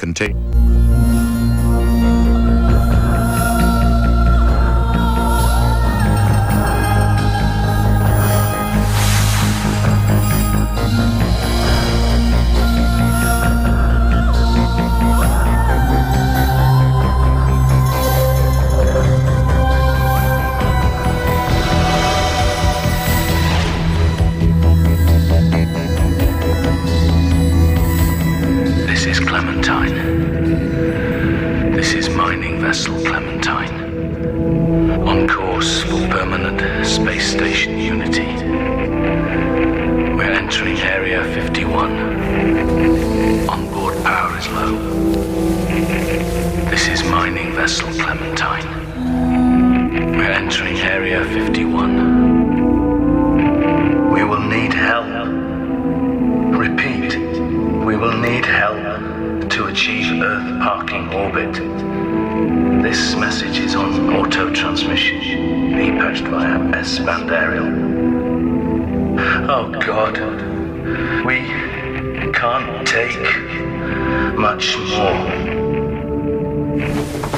contain. On course for permanent space station Unity. We're entering Area 51. Onboard power is low. This is mining vessel Clementine. We're entering Area 51. We will need help. Repeat, we will need help to achieve Earth parking orbit. This message is on auto-transmission, e-patched via S-band aerial. Oh God, we can't take much more.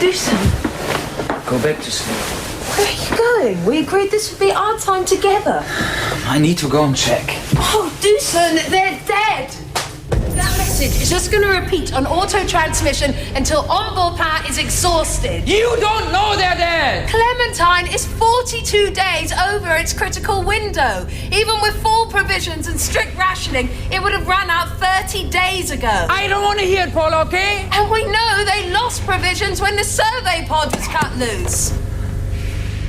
Doosan! Go back to sleep. Where are you going? We agreed this would be our time together. I need to go and check. Oh, Doosan, they're dead! That message is just going to repeat on auto-transmission until onboard power is exhausted. You don't know they're dead! Clementine is 42 days over its critical window. Even with full provisions and strict rationing, it would have run out 30 days ago. I don't want to hear it, Paul, okay? And we know they lost provisions when the survey pod was cut loose.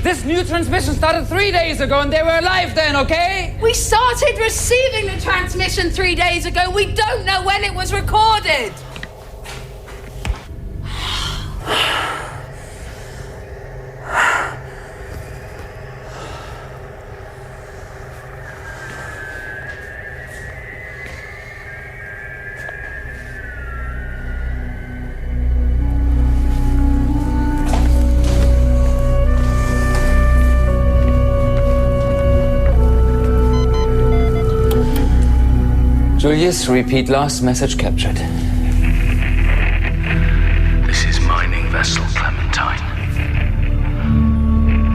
This new transmission started 3 days ago and they were alive then, okay? We started receiving the transmission 3 days ago. We don't know when it was recorded. Julius, repeat last message captured. This is mining vessel Clementine.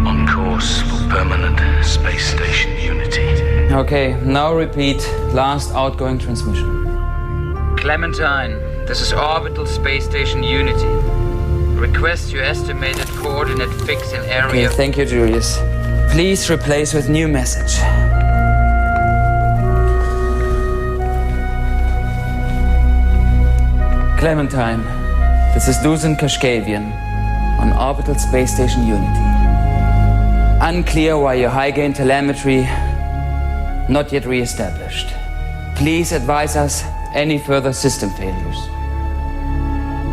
On course for permanent space station Unity. Okay, now repeat last outgoing transmission. Clementine, this is orbital space station Unity. Request your estimated coordinate fix in area... Okay, thank you, Julius. Please replace with new message. Clementine, this is Dusan Kashkavian on orbital space station Unity. Unclear why your high-gain telemetry not yet re-established. Please advise us any further system failures.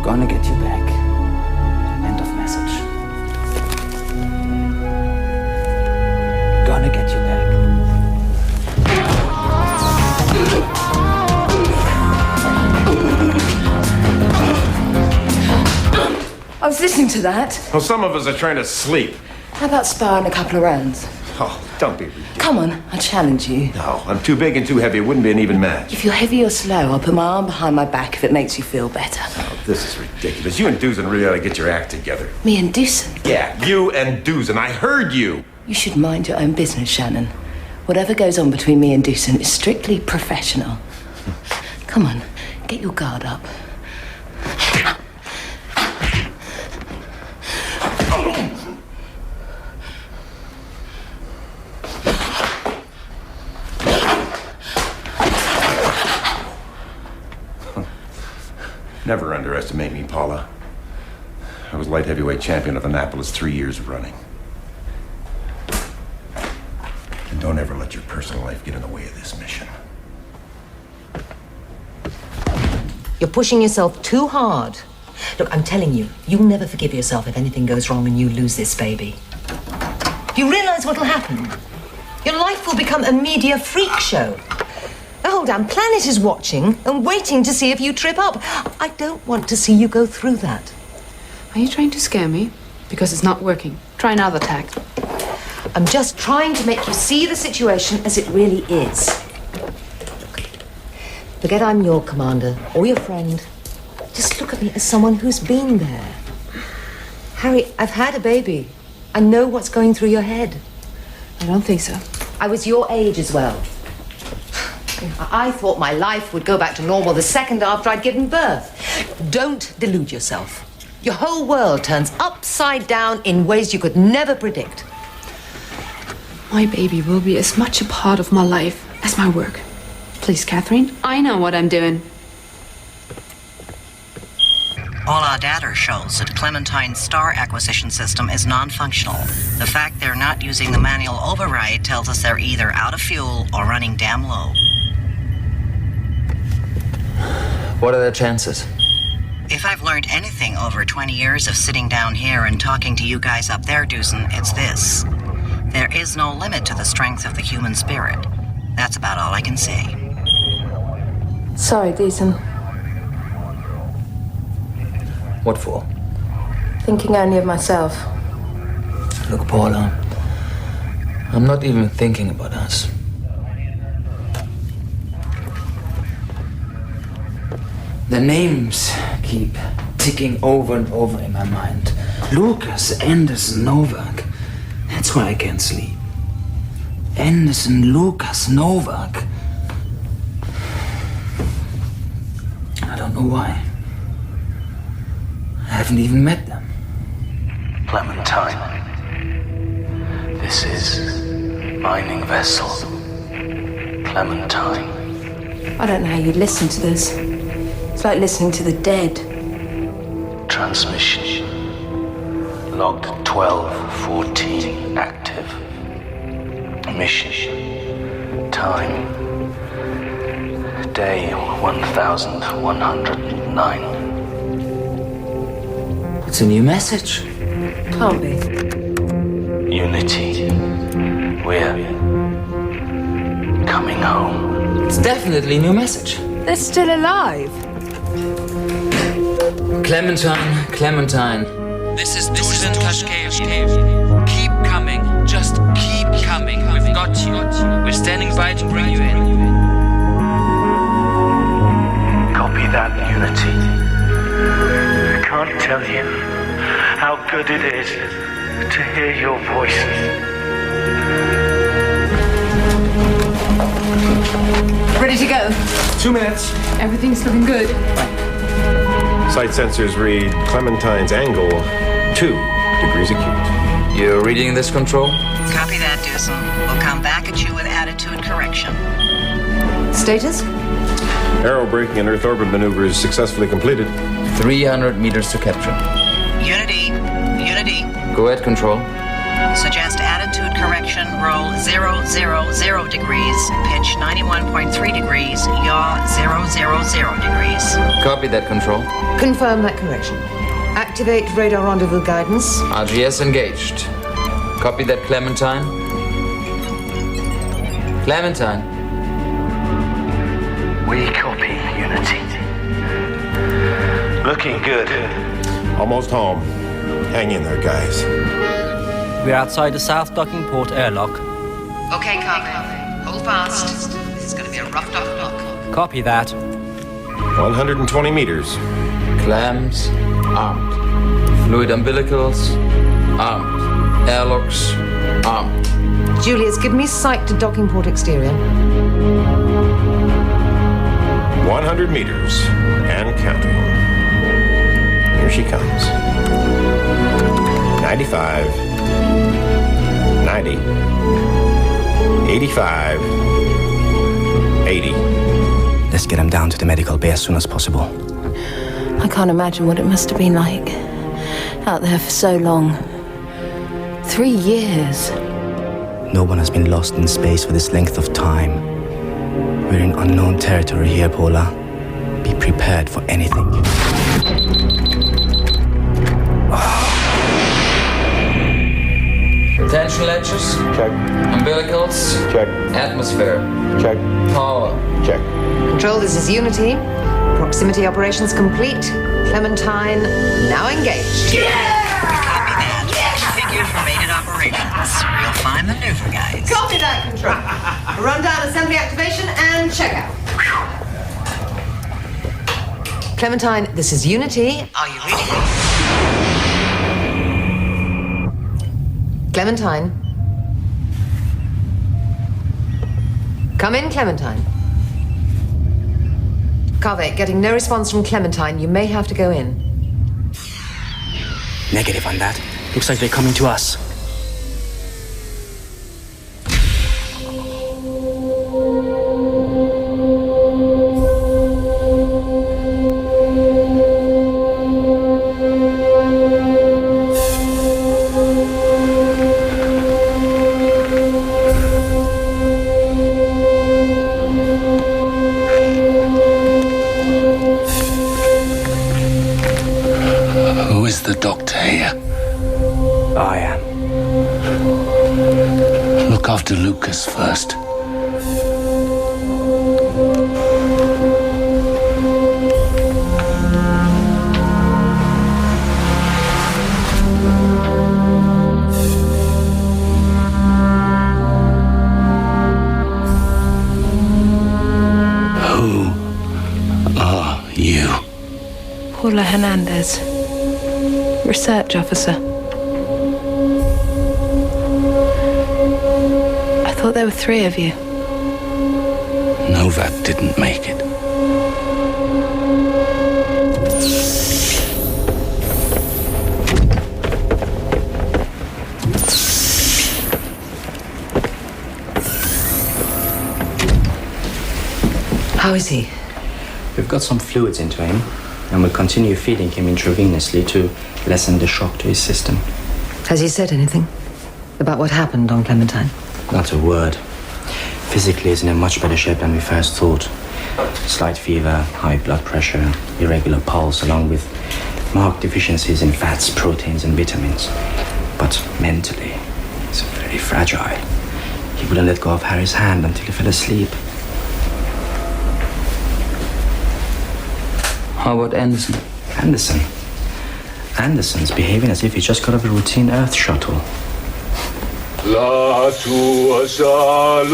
Gonna get you back. End of message. Gonna get you back. I was listening to that. Well, some of us are trying to sleep. How about sparring a couple of rounds? Oh, don't be ridiculous. Come on, I challenge you. No, I'm too big and too heavy. It wouldn't be an even match. If you're heavy or slow, I'll put my arm behind my back if it makes you feel better. Oh, this is ridiculous. You and Dusan really ought to get your act together. Me and Doosan? Yeah, you and Dusan. I heard you. You should mind your own business, Shannon. Whatever goes on between me and Doosan is strictly professional. Come on, get your guard up. Never underestimate me, Paula. I was light heavyweight champion of Annapolis 3 years running. And don't ever let your personal life get in the way of this mission. You're pushing yourself too hard. Look, I'm telling you, you'll never forgive yourself if anything goes wrong and you lose this baby. Do you realize what'll happen? Your life will become a media freak show. The whole damn planet is watching and waiting to see if you trip up. I don't want to see you go through that. Are you trying to scare me? Because it's not working. Try another tack. I'm just trying to make you see the situation as it really is. Look, forget I'm your commander or your friend. Just look look at me as someone who's been there. Harry, I've had a baby. I know what's going through your head. I don't think so. I was your age as well. I thought my life would go back to normal the second after I'd given birth. Don't delude yourself. Your whole world turns upside down in ways you could never predict. My baby will be as much a part of my life as my work. Please, Catherine, I know what I'm doing. All our data shows that Clementine's star acquisition system is non-functional. The fact they're not using the manual override tells us they're either out of fuel or running damn low. What are the chances? If I've learned anything over 20 years of sitting down here and talking to you guys up there, Doosan, it's this. There is no limit to the strength of the human spirit. That's about all I can say. Sorry, Doosan. What for? Thinking only of myself. Look, Paula, I'm not even thinking about us. The names keep ticking over and over in my mind. Lucas, Anderson, Novak. That's why I can't sleep. Anderson, Lucas, Novak. I don't know why. I haven't even met them. Clementine. This is mining vessel. Clementine. I don't know how you listen to this. It's like listening to the dead. Transmission. Logged 1214 active. Mission. Time. Day 1109. It's a new message. Can't be. Unity. We're coming home. It's definitely a new message. They're still alive. Clementine, Clementine. This is Doosan Kashkaev. Keep coming. Just keep coming. We've got you. We're standing by to bring you in. Copy that, Unity. I can't tell you how good it is to hear your voices. Ready to go. 2 minutes. Everything's looking good. Sight sensors read Clementine's angle 2 degrees acute. You're reading this, Control? Copy that, Doosan. We'll come back at you with attitude correction. Status? Aero braking and Earth orbit maneuvers successfully completed. 300 meters to capture. Unity. Go ahead, Control. Suggest attitude correction, roll 000 degrees, pitch 91.3 degrees, yaw 000 degrees. Copy that, Control. Confirm that correction. Activate radar rendezvous guidance. RGS engaged. Copy that, Clementine. Clementine. We copy, Unity. Looking good. Almost home. Hang in there, guys. We're outside the South Docking Port airlock. Okay, copy. Hold fast. This is going to be a rough dock. Copy that. 120 meters. Clams, armed. Fluid umbilicals, armed. Airlocks, armed. Julius, give me sight to docking port exterior. 100 meters. And counting. Here she comes. 95. 90. 85. 80. Let's get him down to the medical bay as soon as possible. I can't imagine what it must have been like out there for so long. 3 years. No one has been lost in space for this length of time. We're in unknown territory here, Paula. Be prepared for anything. Tension ledges. Check. Umbilicals. Check. Atmosphere. Check. Power. Check. Control, this is Unity. Proximity operations complete. Clementine, now engaged. Copy that. Figure for mated operations. Real fine maneuver, guys. Copy that, Control. Rundown assembly activation and checkout. Clementine, this is Unity. Are you ready? Clementine. Come in, Clementine. Carve, getting no response from Clementine. You may have to go in. Negative on that. Looks like they're coming to us. Who is the doctor here? I am. Look after Lucas first. Who are you? Paula Hernandez, research officer. I thought there were 3 of you. Novak didn't make it. How is he? We've got some fluids into him, and we'll continue feeding him intravenously to lessen the shock to his system. Has he said anything about what happened on Clementine? Not a word. Physically, he's in a much better shape than we first thought. Slight fever, high blood pressure, irregular pulse, along with marked deficiencies in fats, proteins, and vitamins. But mentally, he's very fragile. He wouldn't let go of Harry's hand until he fell asleep. How about Anderson? Anderson's behaving as if he just got off a routine Earth shuttle. La tua saluta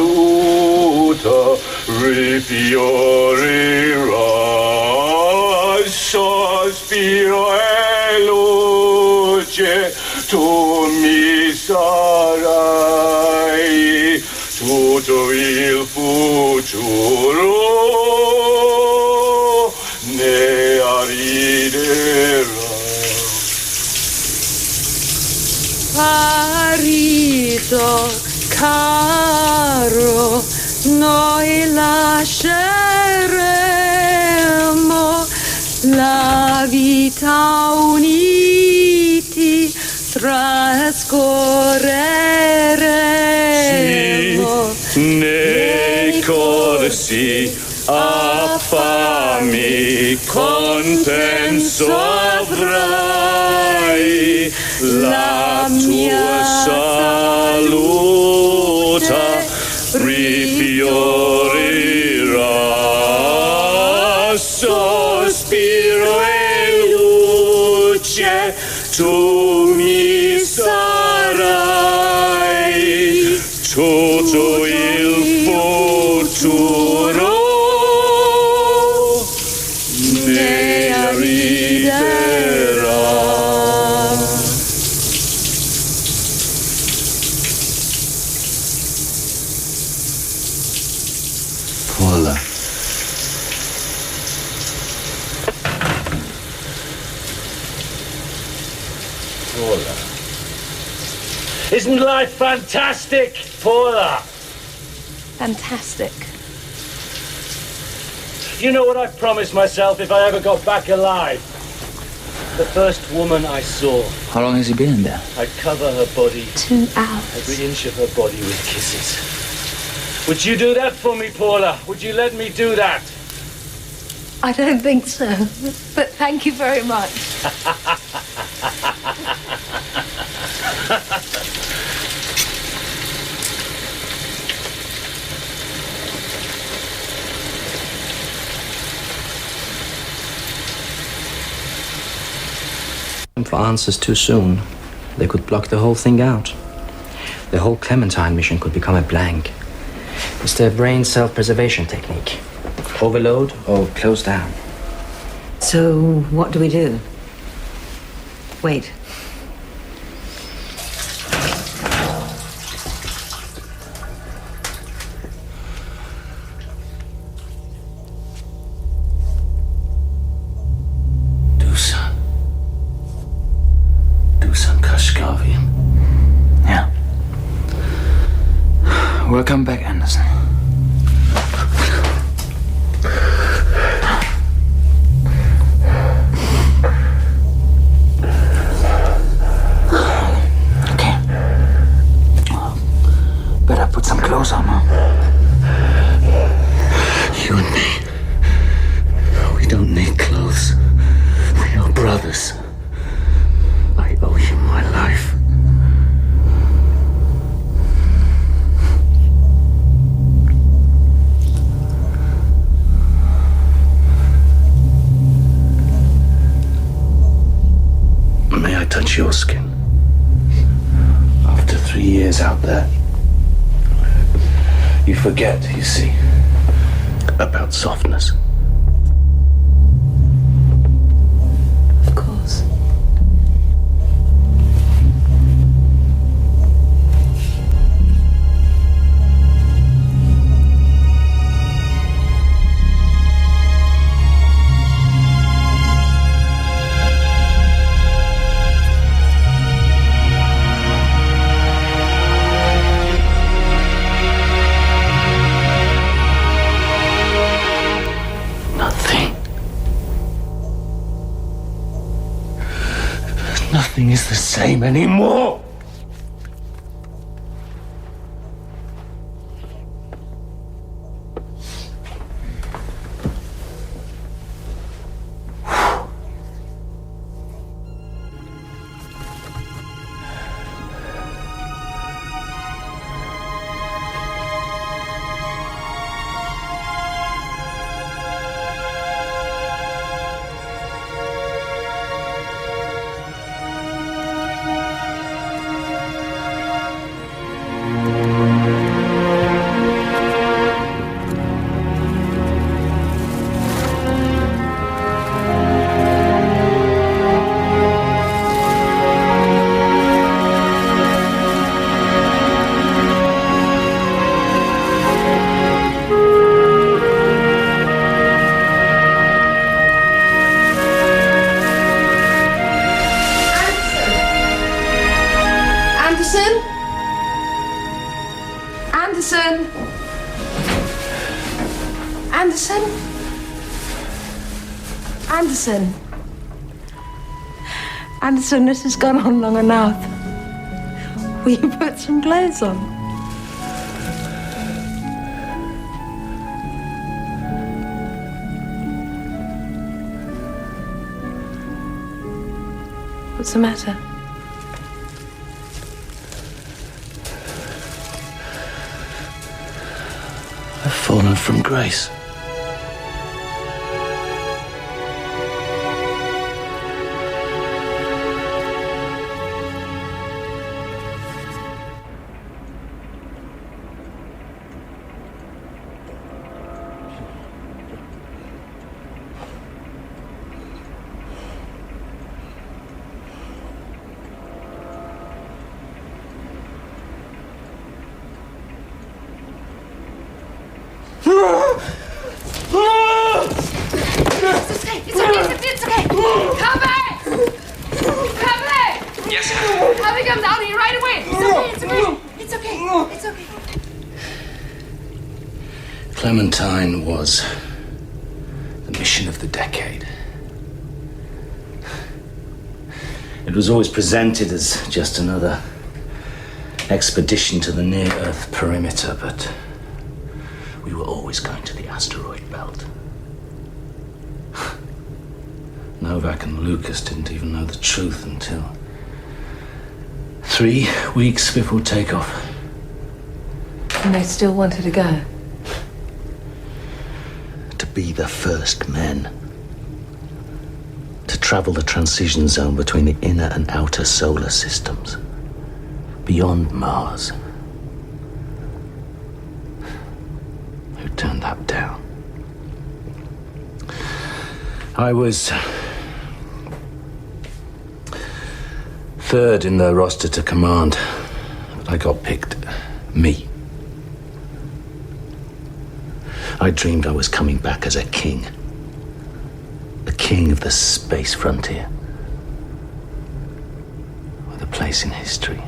rifiorirà, sospiro e luce, tu mi sarai, tutto il futuro ne arriverà. Marito caro, noi lasceremo la vita uniti, trascorreremo Nei corsi affami compenso avrai, la tua saluta rifiorirà, sospiro e luce, tu mi sarai, tutto il futuro ne arriverà. Paula. Paula. Isn't life fantastic, Paula? Fantastic. You know what I promised myself if I ever got back alive? The first woman I saw, How long has he been in there? I'd cover her body, 2 hours. every inch of her body with kisses. Would you do that for me, Paula? Would you let me do that? I don't think so, but thank you very much. For answers too soon, they could block the whole thing out. The whole Clementine mission could become a blank. It's their brain self-preservation technique. Overload or close down. So, what do we do? Wait. Dusan Kashkavian. Yeah. Welcome back, Anderson. Okay. Better put some clothes on, huh? You and me. We don't need clothes. We are brothers. I owe you my life. May I touch your skin? After 3 years out there, you forget, you see, about softness. Of course. Nothing is the same anymore. Anderson, this has gone on long enough. Will you put some clothes on? What's the matter? I've fallen from grace. It's okay. Cover! Yes. Cover comes out of you right away. It's okay. Clementine was the mission of the decade. It was always presented as just another expedition to the near-Earth perimeter, but we were always going to the asteroid belt. Novak and Lucas didn't even know the truth until 3 weeks before takeoff. And they still wanted to go. To be the first men. To travel the transition zone between the inner and outer solar systems. Beyond Mars. Who turned that down? I was third in the roster to command, but I got picked. Me. I dreamed I was coming back as a king. A king of the space frontier. With a place in history.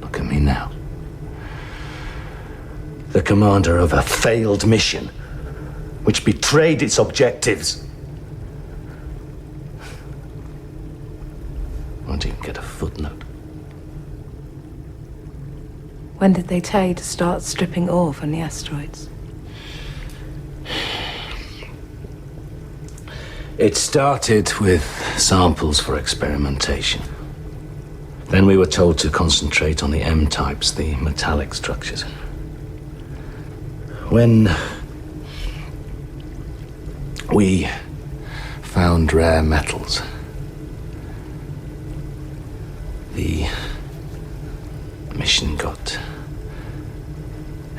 Look at me now. The commander of a failed mission, which betrayed its objectives. Won't even get a footnote. When did they tell you to start stripping ore from the asteroids? It started with samples for experimentation. Then we were told to concentrate on the M-types, the metallic structures. When we found rare metals, the mission got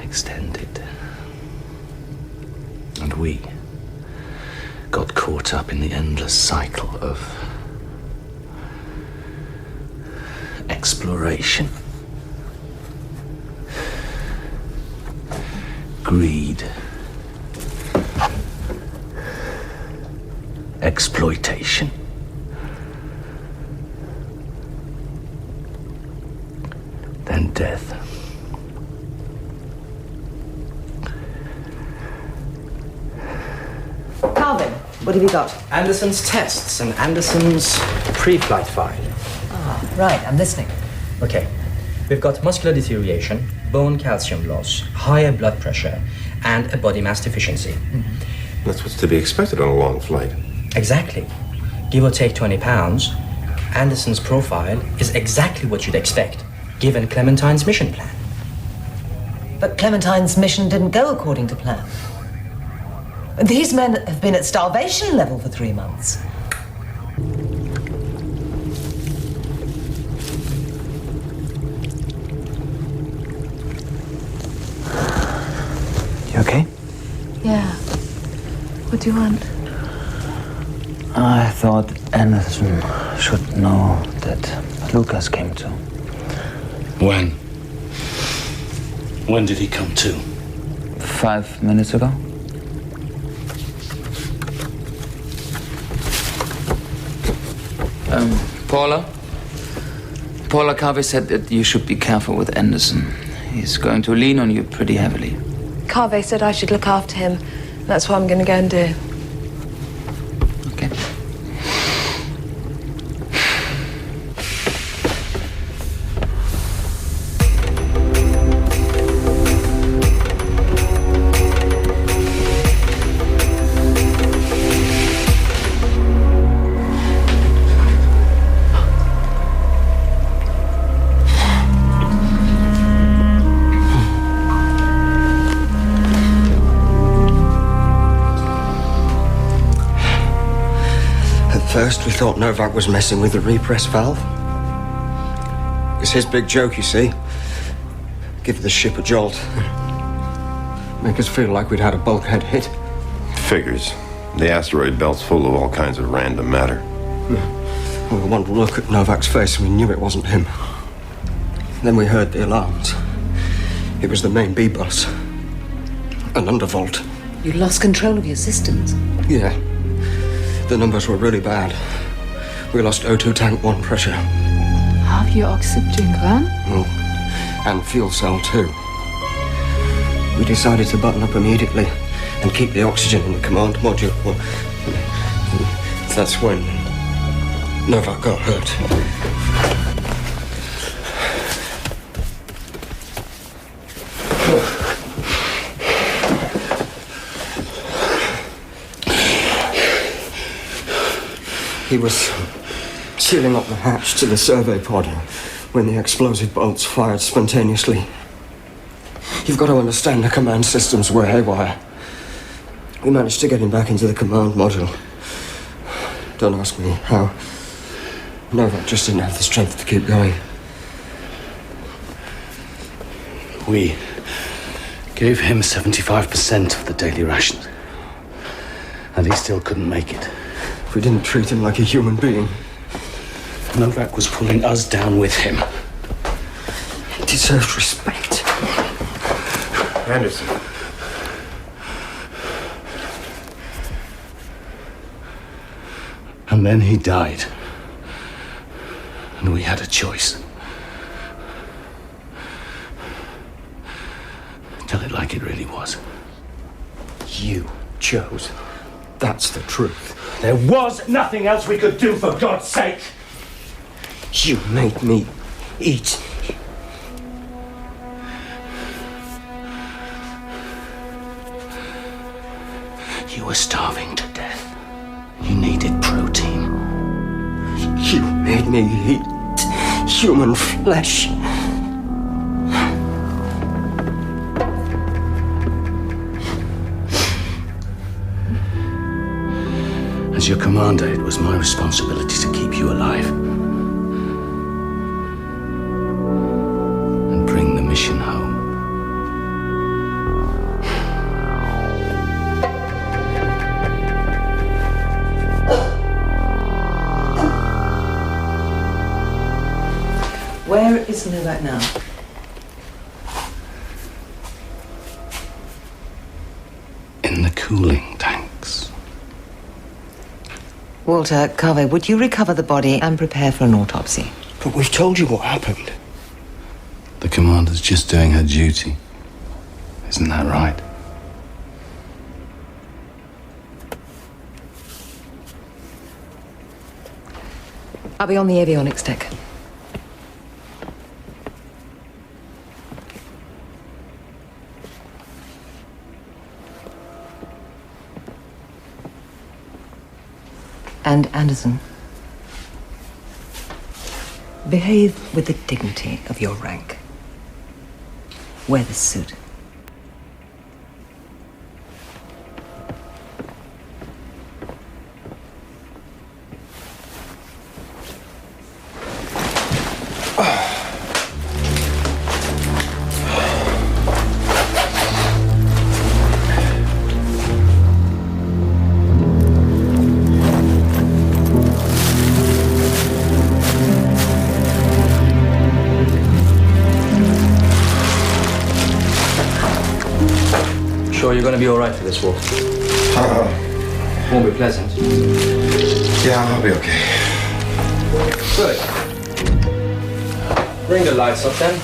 extended. And we got caught up in the endless cycle of exploration, greed, exploitation. Then death. Calvin, what have you got? Anderson's tests and Anderson's pre-flight file. Ah, right, I'm listening. Okay. We've got muscular deterioration, bone calcium loss, higher blood pressure, and a body mass deficiency. That's what's to be expected on a long flight. Exactly. Give or take 20 pounds, Anderson's profile is exactly what you'd expect, given Clementine's mission plan. But Clementine's mission didn't go according to plan. These men have been at starvation level for 3 months. You okay? Yeah. What do you want? I thought Anderson should know that Lucas came to. When? When did he come to? 5 minutes ago. Paula Carvey said that you should be careful with Anderson. He's going to lean on you pretty heavily. Carvey said I should look after him. That's what I'm going to go and do. Okay. First, we thought Novak was messing with the repress valve. It's his big joke, you see. Give the ship a jolt. Make us feel like we'd had a bulkhead hit. Figures. The asteroid belt's full of all kinds of random matter. Well, one look at Novak's face and we knew it wasn't him. Then we heard the alarms. It was the main B-bus. An undervolt. You lost control of your systems. Yeah. The numbers were really bad. We lost O2 tank 1 pressure. Have you oxygen gone? And fuel cell too. We decided to button up immediately and keep the oxygen in the command module. Well, that's when Novak got hurt. He was sealing up the hatch to the survey pod when the explosive bolts fired spontaneously. You've got to understand the command systems were haywire. We managed to get him back into the command module. Don't ask me how. Novak just didn't have the strength to keep going. We gave him 75% of the daily ration. And he still couldn't make it. We didn't treat him like a human being. Novak was pulling us down with him. He deserved respect. Anderson. And then he died. And we had a choice. Tell it like it really was. You chose. That's the truth. There was nothing else we could do, for God's sake! You made me eat. You were starving to death. You needed protein. You made me eat human flesh. As your commander, it was my responsibility to keep you alive. And bring the mission home. Where is Novak now? In the cooling tanks. Walter, Carver, would you recover the body and prepare for an autopsy? But we've told you what happened. The commander's just doing her duty. Isn't that right? I'll be on the avionics deck. And Anderson, behave with the dignity of your rank. Wear the suit. Sure you're going to be all right for this walk? Won't be pleasant. Yeah, I'll be okay. Good. Bring the lights up then.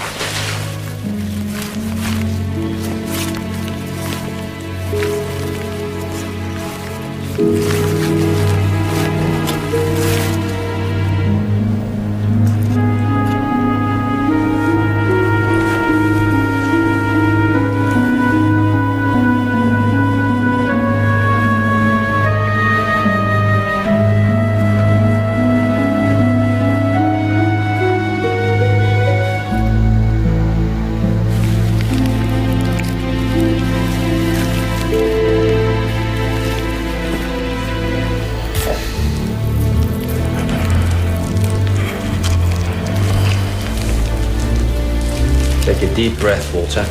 Take a deep breath, Walter,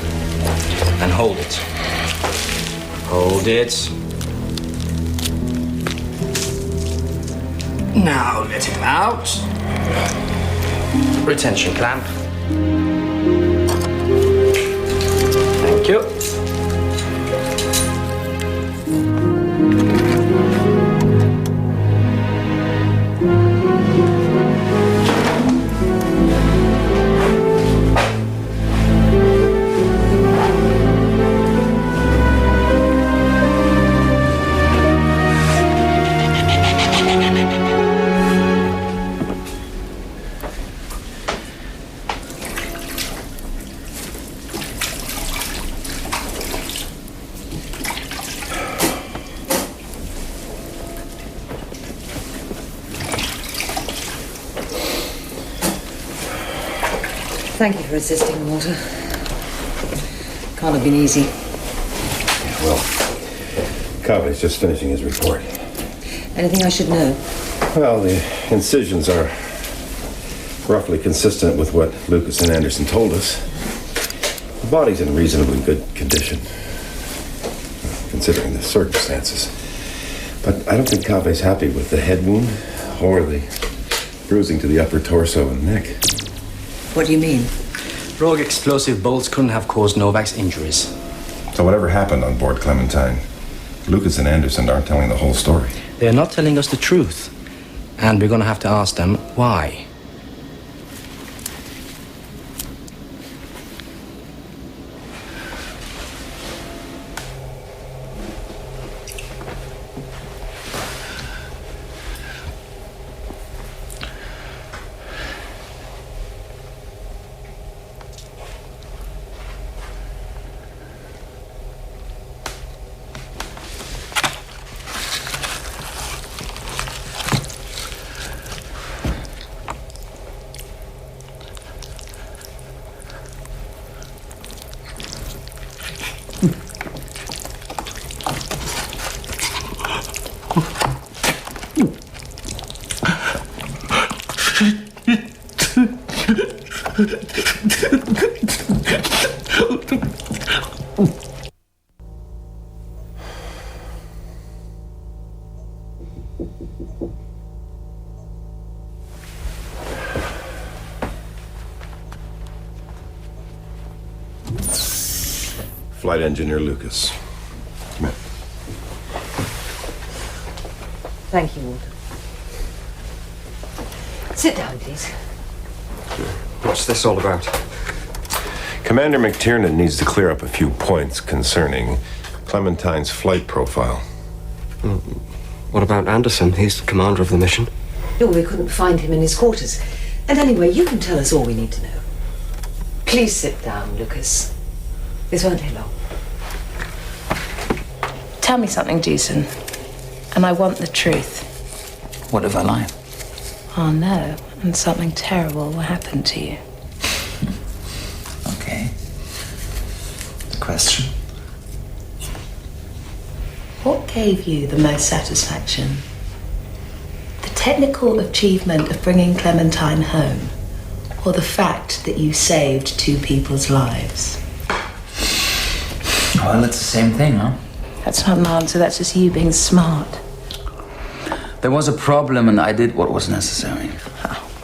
and hold it. Hold it. Now let it out. Retention clamp. Thank you. Thank you for assisting, Walter. Can't have been easy. Yeah, well, Coveney's just finishing his report. Anything I should know? Well, the incisions are roughly consistent with what Lucas and Anderson told us. The body's in reasonably good condition, considering the circumstances. But I don't think Kave's happy with the head wound or the bruising to the upper torso and neck. What do you mean? Rogue explosive bolts couldn't have caused Novak's injuries. So whatever happened on board Clementine, Lucas and Anderson aren't telling the whole story. They're not telling us the truth. And we're gonna have to ask them why. Flight engineer Lucas. Come in. Thank you, Walter. Sit down, please. What's this all about? Commander McTiernan needs to clear up a few points concerning Clementine's flight profile. What about Anderson? He's the commander of the mission. No, we couldn't find him in his quarters. And anyway, you can tell us all we need to know. Please sit down, Lucas. This won't take long. Tell me something, Doosan. And I want the truth. What if I lie? Oh, no. And something terrible will happen to you. Okay. The question? What gave you the most satisfaction? The technical achievement of bringing Clementine home, or the fact that you saved 2 people's lives? Well, it's the same thing, huh? That's not an answer, that's just you being smart. There was a problem and I did what was necessary.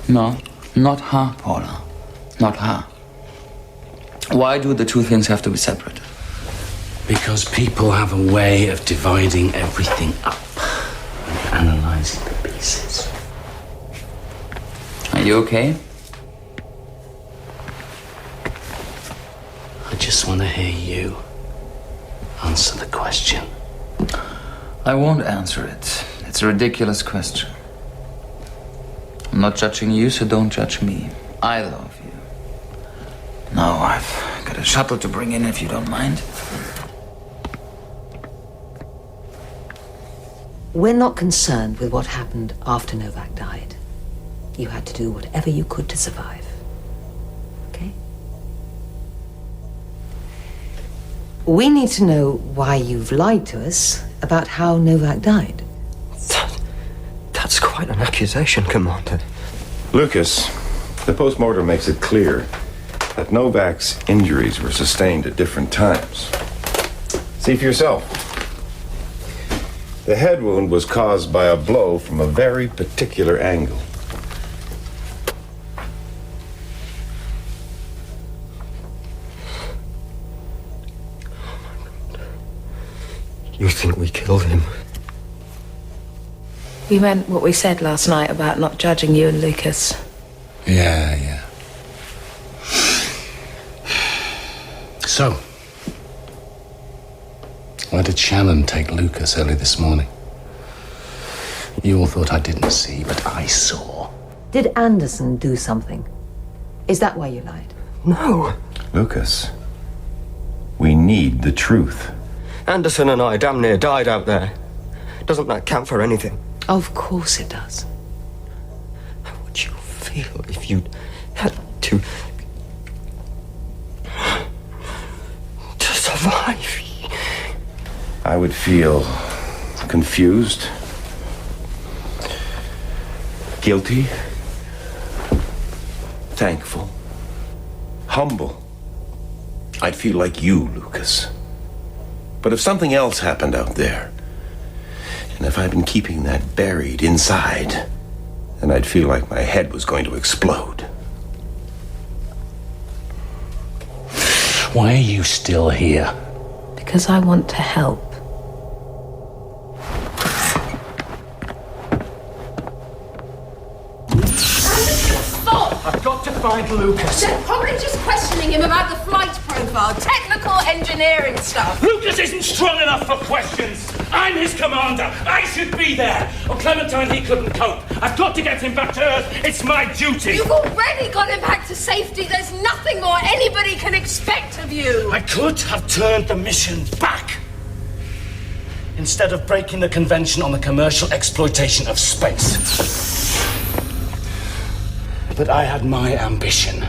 No, not her, Paula. Not her. Why do the 2 things have to be separate? Because people have a way of dividing everything up and analyzing the pieces. Are you okay? I just want to hear you answer the question. I won't answer it. It's a ridiculous question. I'm not judging you, so don't judge me. Either of you. Now I've got a shuttle to bring in if you don't mind. We're not concerned with what happened after Novak died. You had to do whatever you could to survive. Okay? We need to know why you've lied to us about how Novak died. That's quite an accusation, Commander. Lucas, the postmortem makes it clear that Novak's injuries were sustained at different times. See for yourself. The head wound was caused by a blow from a very particular angle. You think we killed him? We meant what we said last night about not judging you and Lucas. Yeah. So, why did Shannon take Lucas early this morning? You all thought I didn't see, but I saw. Did Anderson do something? Is that why you lied? No. Lucas, we need the truth. Anderson and I damn near died out there. Doesn't that count for anything? Of course it does. How would you feel if you had to survive? I would feel confused, guilty, thankful, humble. I'd feel like you, Lucas. But if something else happened out there, and if I'd been keeping that buried inside, then I'd feel like my head was going to explode. Why are you still here? Because I want to help. Stop! I've got to find Lucas. They're probably just questioning him about the flight profile, technical engineering stuff. Lucas isn't strong enough for questions. I'm his commander. I should be there. Oh, Clementine, he couldn't cope. I've got to get him back to Earth. It's my duty. You've already got him back to safety. There's nothing more anybody can expect of you. I could have turned the mission back. Instead of breaking the convention on the commercial exploitation of space. But I had my ambition.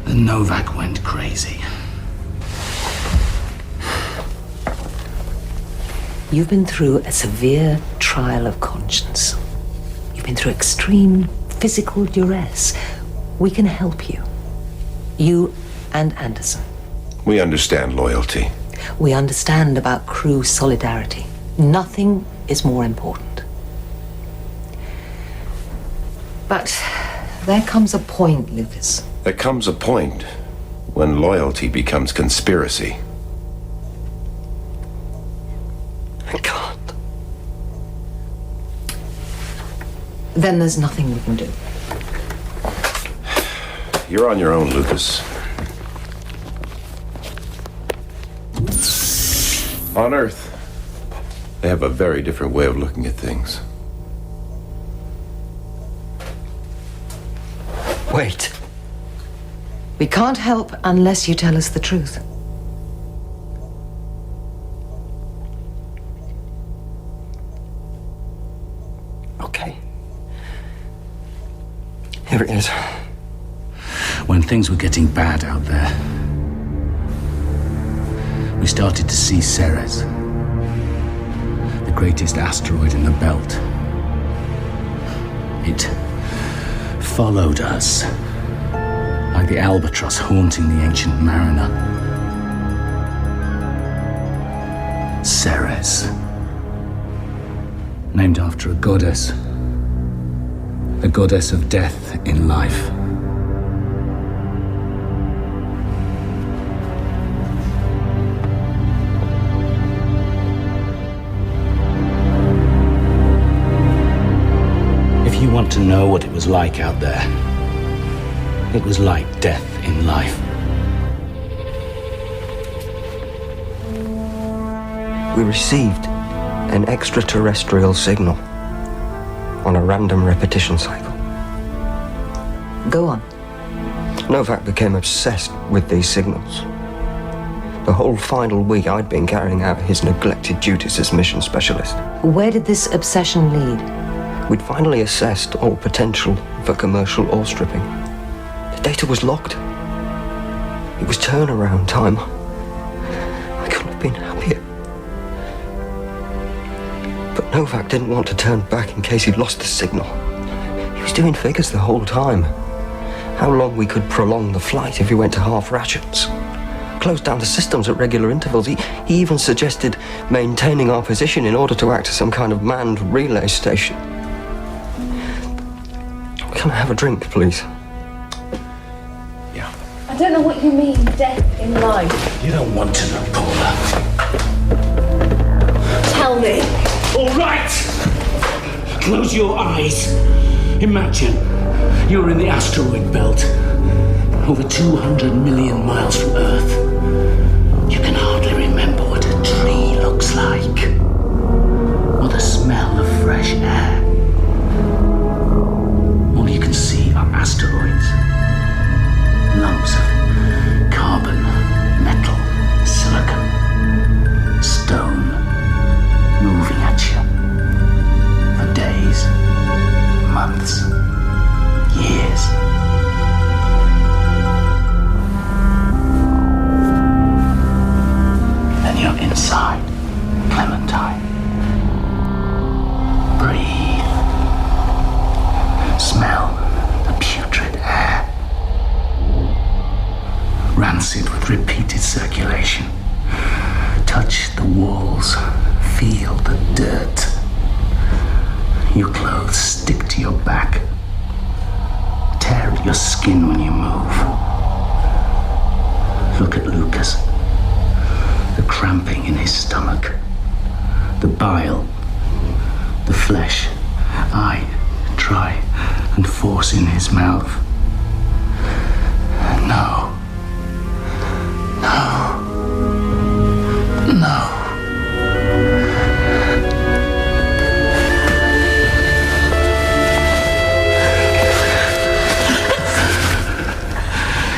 The Novak went crazy. You've been through a severe trial of conscience. You've been through extreme physical duress. We can help you. You and Anderson. We understand loyalty. We understand about crew solidarity. Nothing is more important. But there comes a point, Lucas. There comes a point when loyalty becomes conspiracy. I can't. Then there's nothing we can do. You're on your own, Lucas. On Earth, they have a very different way of looking at things. Wait. We can't help unless you tell us the truth. Okay. Here it is. When things were getting bad out there, we started to see Ceres, the greatest asteroid in the belt. It followed us, like the albatross haunting the ancient mariner. Ceres, named after a goddess of death in life. If you want to know what it was like out there, it was like death in life. We received an extraterrestrial signal on a random repetition cycle. Go on. Novak became obsessed with these signals. The whole final week I'd been carrying out his neglected duties as mission specialist. Where did this obsession lead? We'd finally assessed all potential for commercial ore stripping. The data was locked. It was turnaround time. I couldn't have been happier. But Novak didn't want to turn back in case he'd lost the signal. He was doing figures the whole time. How long we could prolong the flight if we went to half rations. Close down the systems at regular intervals. He even suggested maintaining our position in order to act as some kind of manned relay station. Can I have a drink, please? Yeah. I don't know what you mean, death in life. You don't want to know, Paula. Tell me. All right! Close your eyes. Imagine you're in the asteroid belt, over 200 million miles from Earth. You can hardly remember what a tree looks like, or the smell of fresh air. All you can see are asteroids, lumps of carbon, metal, silicon, stone, moving at you for days, months, years. enhance it with repeated circulation. Touch the walls, feel the dirt. Your clothes stick to your back, tear at your skin when you move. Look at Lucas. The cramping in his stomach, the bile, the flesh. I try and force in his mouth. No. No. No.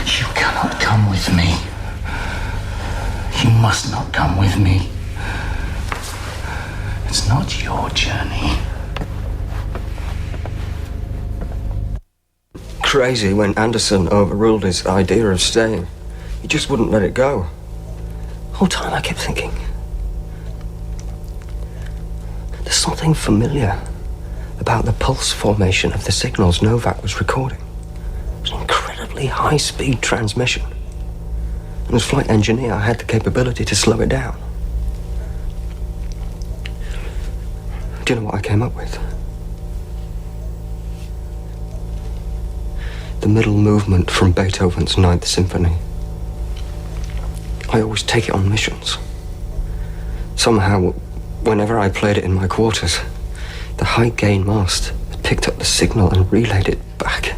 You cannot come with me. You must not come with me. It's not your journey. Crazy when Anderson overruled his idea of staying. He just wouldn't let it go. The whole time I kept thinking, there's something familiar about the pulse formation of the signals Novak was recording. It was an incredibly high-speed transmission. And as flight engineer, I had the capability to slow it down. Do you know what I came up with? The middle movement from Beethoven's Ninth Symphony. I always take it on missions. Somehow, whenever I played it in my quarters, the high-gain mast picked up the signal and relayed it back.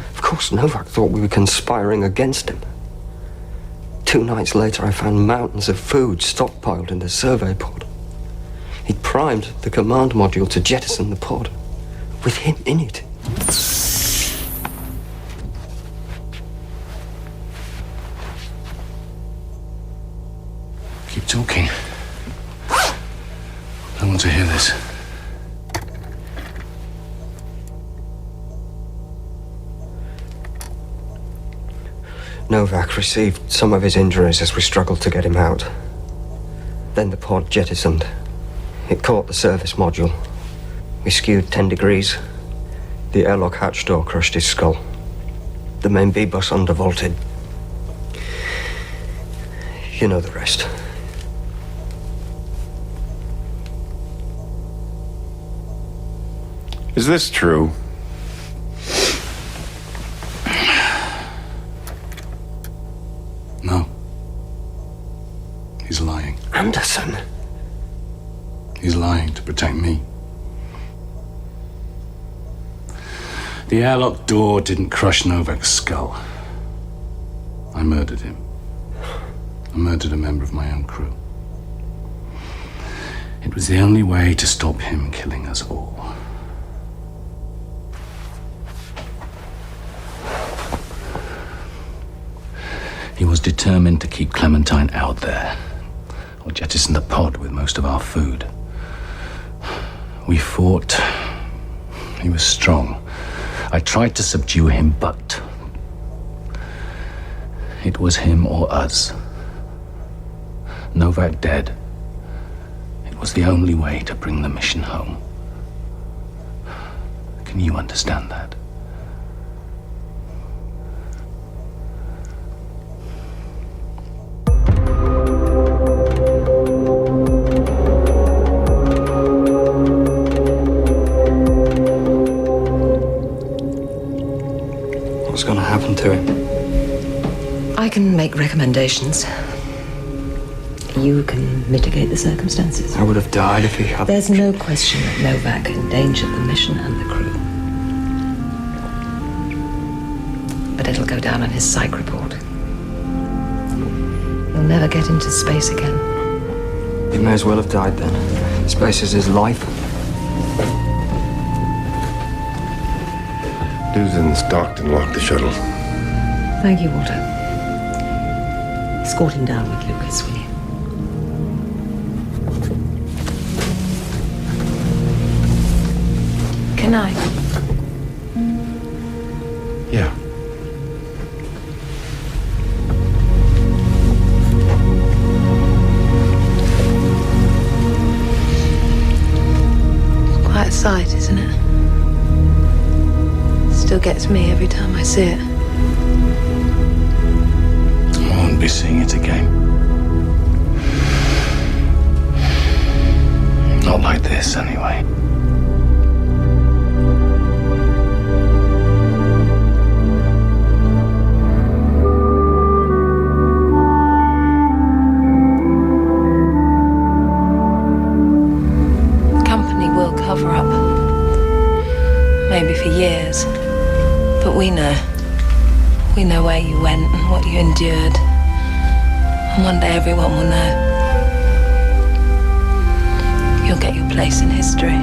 Of course, Novak thought we were conspiring against him. 2 nights later, I found mountains of food stockpiled in the survey pod. He'd primed the command module to jettison the pod, with him in it. Keep talking. I want to hear this. Novak received some of his injuries as we struggled to get him out. Then the pod jettisoned. It caught the service module. We skewed 10 degrees. The airlock hatch door crushed his skull. The main B-bus undervolted. You know the rest. Is this true? No. He's lying. Anderson? He's lying to protect me. The airlock door didn't crush Novak's skull. I murdered him. I murdered a member of my own crew. It was the only way to stop him killing us all. He was determined to keep Clementine out there, or jettison the pod with most of our food. We fought. He was strong. I tried to subdue him, but it was him or us. Novak dead. It was the only way to bring the mission home. Can you understand that? What's going to happen to him? I can make recommendations. You can mitigate the circumstances. I would have died if he hadn't. There's no question that Novak endangered the mission and the crew. but it'll go down on his psych report. He'll never get into space again. He may as well have died then. Space is his life. Dusan's docked and locked the shuttle. Thank you, Walter. Escort him down with Lucas, will you? Can I? Yeah. Quite a sight, isn't it? Still gets me every time I see it. I won't be seeing it again. Not like this, anyway. Company will cover up. Maybe for years. But we know. We know where you went and what you endured. And one day everyone will know. You'll get your place in history.